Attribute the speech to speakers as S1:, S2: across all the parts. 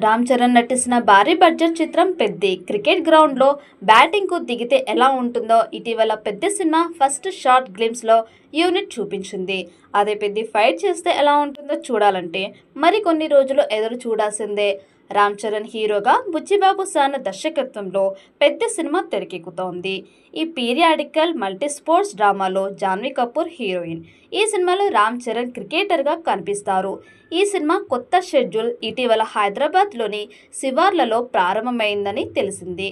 S1: రామ్ చరణ్ నటించిన భారీ బడ్జెట్ చిత్రం పెద్ది క్రికెట్ గ్రౌండ్లో బ్యాటింగ్కు దిగితే ఎలా ఉంటుందో ఇటీవల పెద్ది సినిమా ఫస్ట్ షార్ట్ గ్లిమ్స్లో యూనిట్ చూపించింది. అదే పెద్ది ఫైట్ చేస్తే ఎలా ఉంటుందో చూడాలంటే మరికొన్ని రోజులు ఎదురు చూడాల్సిందే. రామ్ చరణ్ హీరోగా బుచ్చిబాబు సాన దర్శకత్వంలో పెద్ద సినిమా తెరకెక్కుతోంది. ఈ పీరియాడికల్ మల్టీ స్పోర్ట్స్ డ్రామాలో జాన్వీ కపూర్ హీరోయిన్. ఈ సినిమాలో రామ్ చరణ్ క్రికెటర్గా కనిపిస్తారు. ఈ సినిమా కొత్త షెడ్యూల్ ఇటీవల హైదరాబాద్లోని శివార్లలో ప్రారంభమైందని తెలిసింది.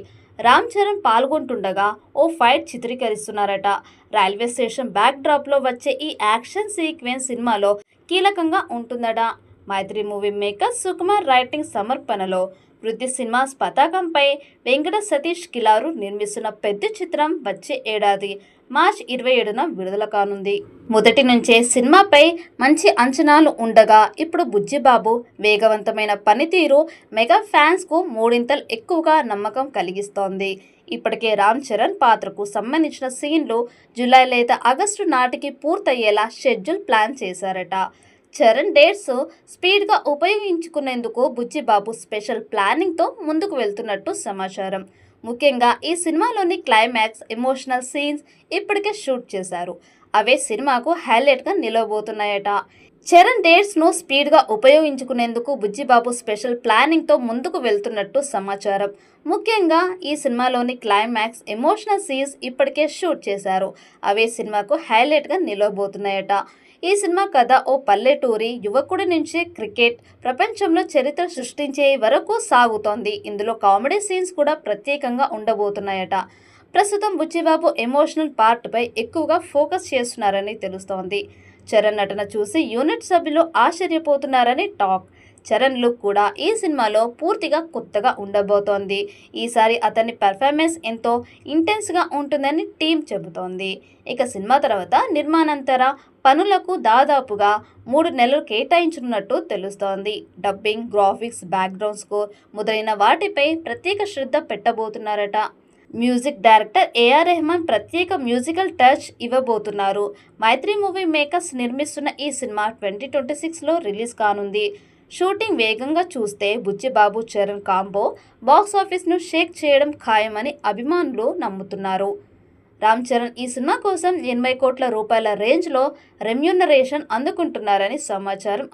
S1: రామ్ చరణ్ పాల్గొంటుండగా ఓ ఫైట్ చిత్రీకరిస్తున్నారట. రైల్వే స్టేషన్ బ్యాక్ డ్రాప్లో వచ్చే ఈ యాక్షన్ సీక్వెన్స్ సినిమాలో కీలకంగా ఉంటుందట. మైత్రి మూవీ మేకర్స్ సుకుమార్ రైటింగ్ సమర్పణలో వృద్ధి సినిమాస్ పతాకంపై వెంకట సతీష్ కిలారు నిర్మిస్తున్న పెద్ద చిత్రం వచ్చే ఏడాది మార్చి 27న విడుదల కానుంది. మొదటి నుంచే సినిమాపై మంచి అంచనాలు ఉండగా ఇప్పుడు బుచ్చిబాబు వేగవంతమైన పనితీరు మెగా ఫ్యాన్స్కు మూడింతలు ఎక్కువగా నమ్మకం కలిగిస్తోంది. ఇప్పటికే రామ్ చరణ్ పాత్రకు సంబంధించిన సీన్లు జూలై లేదా ఆగస్టు నాటికి పూర్తయ్యేలా షెడ్యూల్ ప్లాన్ చేశారట. చరణ్ డేట్స్ స్పీడ్గా ఉపయోగించుకునేందుకు బుచ్చిబాబు స్పెషల్ ప్లానింగ్తో ముందుకు వెళ్తున్నట్టు సమాచారం. ముఖ్యంగా ఈ సినిమాలోని క్లైమాక్స్ ఎమోషనల్ సీన్స్ ఇప్పటికే షూట్ చేశారు. అవే సినిమాకు హైలైట్గా నిలవబోతున్నాయట. చరణ్ డేట్స్ను స్పీడ్గా ఉపయోగించుకునేందుకు బుచ్చిబాబు స్పెషల్ ప్లానింగ్తో ముందుకు వెళ్తున్నట్టు సమాచారం. ముఖ్యంగా ఈ సినిమాలోని క్లైమాక్స్ ఎమోషనల్ సీన్స్ ఇప్పటికే షూట్ చేశారు. అవే సినిమాకు హైలైట్గా నిలవబోతున్నాయట. ఈ సినిమా కథ ఓ పల్లెటూరి యువకుడి నుంచి క్రికెట్ ప్రపంచంలో చరిత్ర సృష్టించే వరకు సాగుతోంది. ఇందులో కామెడీ సీన్స్ కూడా ప్రత్యేకంగా ఉండబోతున్నాయట. ప్రస్తుతం బుచ్చిబాబు ఎమోషనల్ పార్ట్పై ఎక్కువగా ఫోకస్ చేస్తున్నారని తెలుస్తోంది. చరణ్ నటన చూసి యూనిట్ సభ్యులు ఆశ్చర్యపోతున్నారని టాక్. చరణ్ లుక్ కూడా ఈ సినిమాలో పూర్తిగా కొత్తగా ఉండబోతోంది. ఈసారి అతని పెర్ఫార్మెన్స్ ఎంతో ఇంటెన్స్గా ఉంటుందని టీం చెబుతోంది. ఇక సినిమా తర్వాత నిర్మాణాంతర పనులకు దాదాపుగా 3 నెలలు కేటాయించనున్నట్టు తెలుస్తోంది. డబ్బింగ్, గ్రాఫిక్స్, బ్యాక్గ్రౌండ్ స్కోర్ మొదలైన వాటిపై ప్రత్యేక శ్రద్ధ పెట్టబోతున్నారట. మ్యూజిక్ డైరెక్టర్ ఏఆర్ రెహమాన్ ప్రత్యేక మ్యూజికల్ టచ్ ఇవ్వబోతున్నారు. మైత్రి మూవీ మేకర్స్ నిర్మిస్తున్న ఈ సినిమా 2026లో రిలీజ్ కానుంది. షూటింగ్ వేగంగా చూస్తే బుచ్చిబాబు చరణ్ కాంబో బాక్సాఫీస్ను షేక్ చేయడం ఖాయమని అభిమానులు నమ్ముతున్నారు. రామ్ చరణ్ ఈ సినిమా కోసం 80 కోట్ల రూపాయల రేంజ్లో రెమ్యూనరేషన్ అందుకుంటున్నారని సమాచారం.